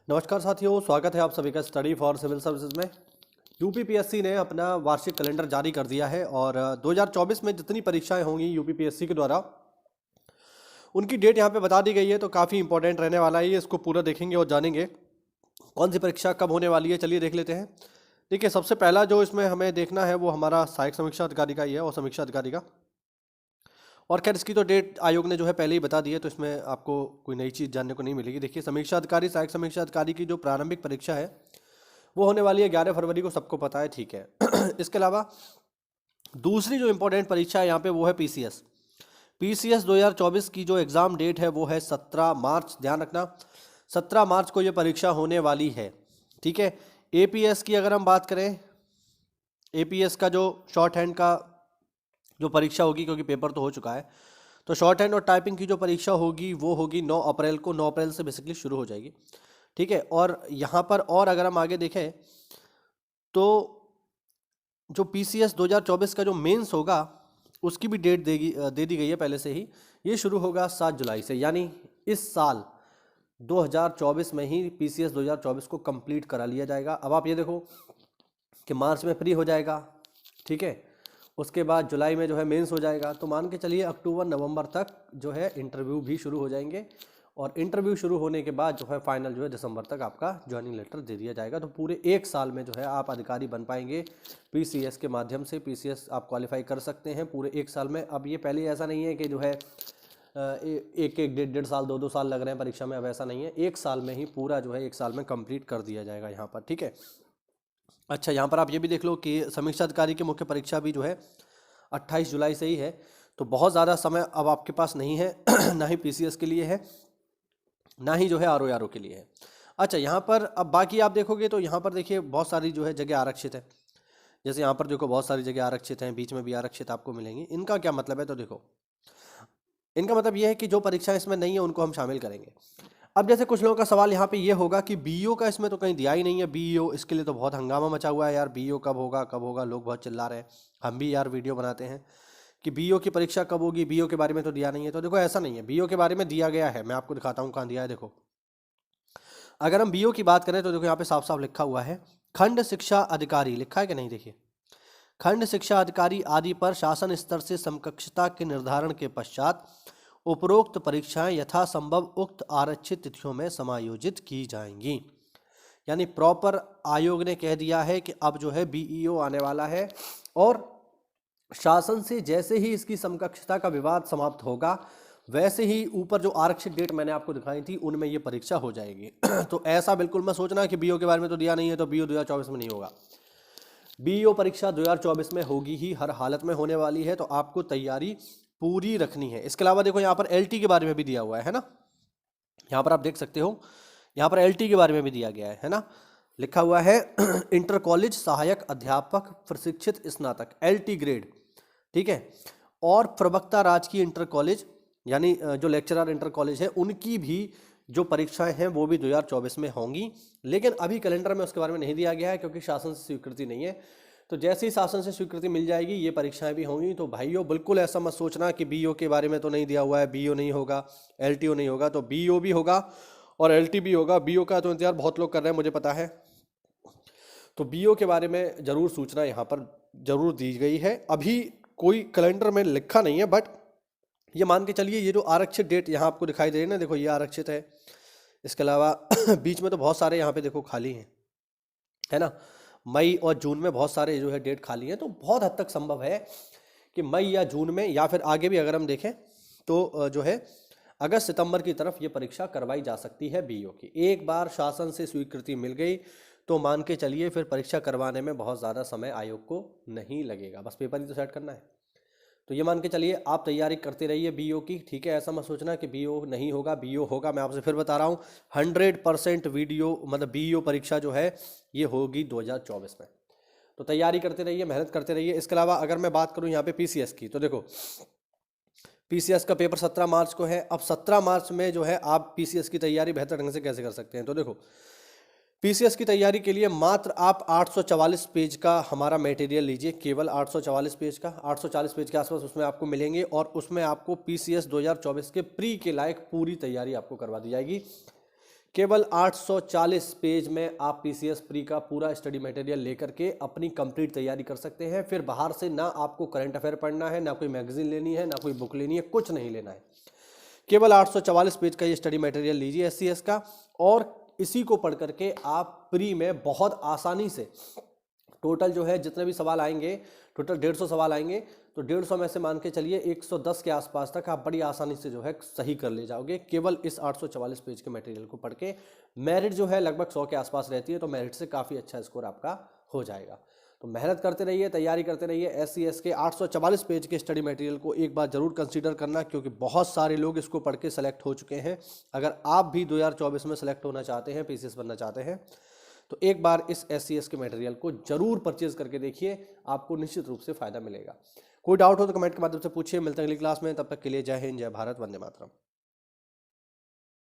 नमस्कार साथियों, स्वागत है आप सभी का स्टडी फॉर सिविल सर्विसेज में। यूपीपीएससी ने अपना वार्षिक कैलेंडर जारी कर दिया है और 2024 में जितनी परीक्षाएं होंगी यूपीपीएससी के द्वारा उनकी डेट यहाँ पे बता दी गई है। तो काफ़ी इंपॉर्टेंट रहने वाला है ये, इसको पूरा देखेंगे और जानेंगे कौन सी परीक्षा कब होने वाली है। चलिए देख लेते हैं। देखिए, सबसे पहला जो इसमें हमें देखना है वो हमारा सहायक समीक्षा अधिकारी का ही है और समीक्षा अधिकारी का। और खैर इसकी तो डेट आयोग ने जो है पहले ही बता दी है, तो इसमें आपको कोई नई चीज़ जानने को नहीं मिलेगी। देखिए, समीक्षा अधिकारी सहायक समीक्षा अधिकारी की जो प्रारंभिक परीक्षा है वो होने वाली है 11 फरवरी को, सबको पता है, ठीक है। इसके अलावा दूसरी जो इम्पोर्टेंट परीक्षा है यहाँ पे वो है पीसीएस 2024 की जो एग्ज़ाम डेट है वो है 17 मार्च। ध्यान रखना, 17 मार्च को ये परीक्षा होने वाली है, ठीक है। एपीएस की अगर हम बात करें, एपीएस का जो शॉर्ट हैंड का जो परीक्षा होगी, क्योंकि पेपर तो हो चुका है, तो शॉर्ट हैंड और टाइपिंग की जो परीक्षा होगी वो होगी 9 अप्रैल को। 9 अप्रैल से बेसिकली शुरू हो जाएगी, ठीक है। और यहाँ पर और अगर हम आगे देखें तो जो पीसीएस 2024 का जो मेंस होगा उसकी भी डेट दे दी गई है पहले से ही। ये शुरू होगा 7 जुलाई से, यानी इस साल 2024 में ही पीसीएस 2024 को कंप्लीट करा लिया जाएगा। अब आप ये देखो कि मार्च में प्री हो जाएगा, ठीक है। उसके बाद जुलाई में जो है मेंस हो जाएगा, तो मान के चलिए अक्टूबर नवंबर तक जो है इंटरव्यू भी शुरू हो जाएंगे। और इंटरव्यू शुरू होने के बाद जो है फाइनल जो है दिसंबर तक आपका ज्वाइनिंग लेटर दे दिया जाएगा। तो पूरे एक साल में जो है आप अधिकारी बन पाएंगे पीसीएस के माध्यम से। पीसीएस आप क्वालिफाई कर सकते हैं पूरे एक साल में। अब ये पहले ऐसा नहीं है कि जो है एक एक डेढ़ साल 2 साल लग रहे हैं परीक्षा में, अब ऐसा नहीं है। एक साल में ही पूरा जो है एक साल में कंप्लीट कर दिया जाएगा यहाँ पर, ठीक है। अच्छा, यहाँ पर आप ये भी देख लो कि समीक्षा अधिकारी की मुख्य परीक्षा भी जो है 28 जुलाई से ही है, तो बहुत ज़्यादा समय अब आपके पास नहीं है। ना ही पीसीएस के लिए है, ना ही जो है आरओ के लिए है। अच्छा, यहाँ पर अब बाकी आप देखोगे तो यहाँ पर देखिए बहुत सारी जो है जगह आरक्षित है। जैसे यहाँ पर देखो बहुत सारी जगह आरक्षित हैं, बीच में भी आरक्षित आपको मिलेंगी। इनका क्या मतलब है, तो देखो इनका मतलब ये है कि जो परीक्षाएं इसमें नहीं है उनको हम शामिल करेंगे। अब जैसे कुछ लोगों का सवाल यहाँ पे ये होगा कि बीईओ का इसमें तो कहीं दिया ही नहीं है। बीईओ, इसके लिए तो बहुत हंगामा मचा हुआ है यार, बीईओ कब होगा कब होगा, लोग बहुत चिल्ला रहे हैं। हम भी यार वीडियो बनाते हैं कि बीईओ की परीक्षा कब होगी, बीईओ के बारे में तो दिया नहीं है। तो देखो ऐसा नहीं है, बीईओ के बारे में दिया गया है। मैं आपको दिखाता हूँ कहाँ दिया है। देखो, अगर हम बीईओ की बात करें तो देखो यहाँ पे साफ साफ लिखा हुआ है खंड शिक्षा अधिकारी, लिखा है कि नहीं, देखिए खंड शिक्षा अधिकारी आदि पर शासन स्तर से समकक्षता के निर्धारण के पश्चात उपरोक्त परीक्षाएं यथासंभव उक्त आरक्षित तिथियों में समायोजित की जाएंगी। यानी प्रॉपर आयोग ने कह दिया है कि अब जो है बीईओ आने वाला है और शासन से जैसे ही इसकी समकक्षता का विवाद समाप्त होगा वैसे ही ऊपर जो आरक्षित डेट मैंने आपको दिखाई थी उनमें ये परीक्षा हो जाएगी। तो ऐसा बिल्कुल मत सोचना कि बीईओ के बारे में तो दिया नहीं है तो बीईओ 2024 में नहीं होगा। बीईओ परीक्षा 2024 में होगी ही, हर हालत में होने वाली है, तो आपको तैयारी पूरी रखनी है। इसके अलावा देखो यहाँ पर एलटी के बारे में भी दिया हुआ है ना, यहाँ पर आप देख सकते हो, यहाँ पर एलटी के बारे में भी दिया गया है ना, लिखा हुआ है इंटर कॉलेज सहायक अध्यापक प्रशिक्षित स्नातक, एलटी ग्रेड, ठीक है। और प्रवक्ता राजकीय इंटर कॉलेज, यानी जो लेक्चरर इंटर कॉलेज है उनकी भी जो परीक्षाएं हैं वो भी 2024 में होंगी। लेकिन अभी कैलेंडर में उसके बारे में नहीं दिया गया है क्योंकि शासन से स्वीकृति नहीं है। तो जैसे ही शासन से स्वीकृति मिल जाएगी ये परीक्षाएं भी होंगी। तो भाइयों बिल्कुल ऐसा मत सोचना कि बीईओ के बारे में तो नहीं दिया हुआ है, बीईओ नहीं होगा, एलटीओ नहीं होगा। तो बीईओ भी होगा और एलटी भी होगा। बीईओ का तो इंतजार बहुत लोग कर रहे हैं, मुझे पता है। तो बीईओ के बारे में जरूर सूचना यहाँ पर जरूर दी गई है। अभी कोई कैलेंडर में लिखा नहीं है, बट ये मान के चलिए ये जो आरक्षित डेट यहाँ आपको दिखाई दे रही है ना, देखो ये आरक्षित है। इसके अलावा बीच में तो बहुत सारे यहाँ पे देखो खाली हैं, है ना। मई और जून में बहुत सारे जो है डेट खाली हैं। तो बहुत हद तक संभव है कि मई या जून में, या फिर आगे भी अगर हम देखें तो जो है अगस्त सितंबर की तरफ ये परीक्षा करवाई जा सकती है बीईओ की। एक बार शासन से स्वीकृति मिल गई तो मान के चलिए फिर परीक्षा करवाने में बहुत ज़्यादा समय आयोग को नहीं लगेगा, बस पेपर ही तो सेट करना है। तो ये मान के चलिए आप तैयारी करते रहिए बीईओ की, ठीक है। ऐसा मत सोचना कि बीईओ नहीं होगा, बीईओ होगा। मैं आपसे फिर बता रहा हूँ 100% वीडियो मतलब बीईओ परीक्षा जो है ये होगी 2024 में। तो तैयारी करते रहिए, मेहनत करते रहिए। इसके अलावा अगर मैं बात करूँ यहाँ पे पीसीएस की, तो देखो पीसीएस का पेपर 17 मार्च को है। अब 17 मार्च में जो है आप पीसीएस की तैयारी बेहतर ढंग से कैसे कर सकते हैं, तो देखो पीसीएस की तैयारी के लिए मात्र आप 844 पेज का हमारा मटेरियल लीजिए, केवल 844 पेज का, 840 पेज के आसपास उसमें आपको मिलेंगे। और उसमें आपको पीसीएस 2024 के प्री के लायक पूरी तैयारी आपको करवा दी जाएगी केवल 840 पेज में आप पीसीएस प्री का पूरा स्टडी मटेरियल लेकर के अपनी कंप्लीट तैयारी कर सकते हैं। फिर बाहर से ना आपको करंट अफेयर पढ़ना है, ना कोई मैगजीन लेनी है, ना कोई बुक लेनी है, कुछ नहीं लेना है। केवल 844 पेज का ये स्टडी मटेरियल लीजिए एससीएस का, और इसी को पढ़ करके आप प्री में बहुत आसानी से टोटल जो है जितने भी सवाल आएंगे, टोटल 150 सवाल आएंगे, तो 150 में से मान के चलिए 110 के आसपास तक आप बड़ी आसानी से जो है सही कर ले जाओगे केवल इस 844 पेज के मटेरियल को पढ़ के। मेरिट जो है लगभग 100 के आसपास रहती है, तो मेरिट से काफ़ी अच्छा स्कोर आपका हो जाएगा। तो मेहनत करते रहिए, तैयारी करते रहिए। एससीएस के 844 पेज के स्टडी मटेरियल को एक बार जरूर कंसीडर करना, क्योंकि बहुत सारे लोग इसको पढ़ के सेलेक्ट हो चुके हैं। अगर आप भी 2024 में सेलेक्ट होना चाहते हैं, पीसीएस बनना चाहते हैं, तो एक बार इस एससीएस के मटेरियल को जरूर परचेज करके देखिए, आपको निश्चित रूप से फायदा मिलेगा। कोई डाउट हो तो कमेंट के माध्यम से पूछिए। मिलते हैं अगली क्लास में, तब तक के लिए जय हिंद, जय भारत, वंदे मातरम।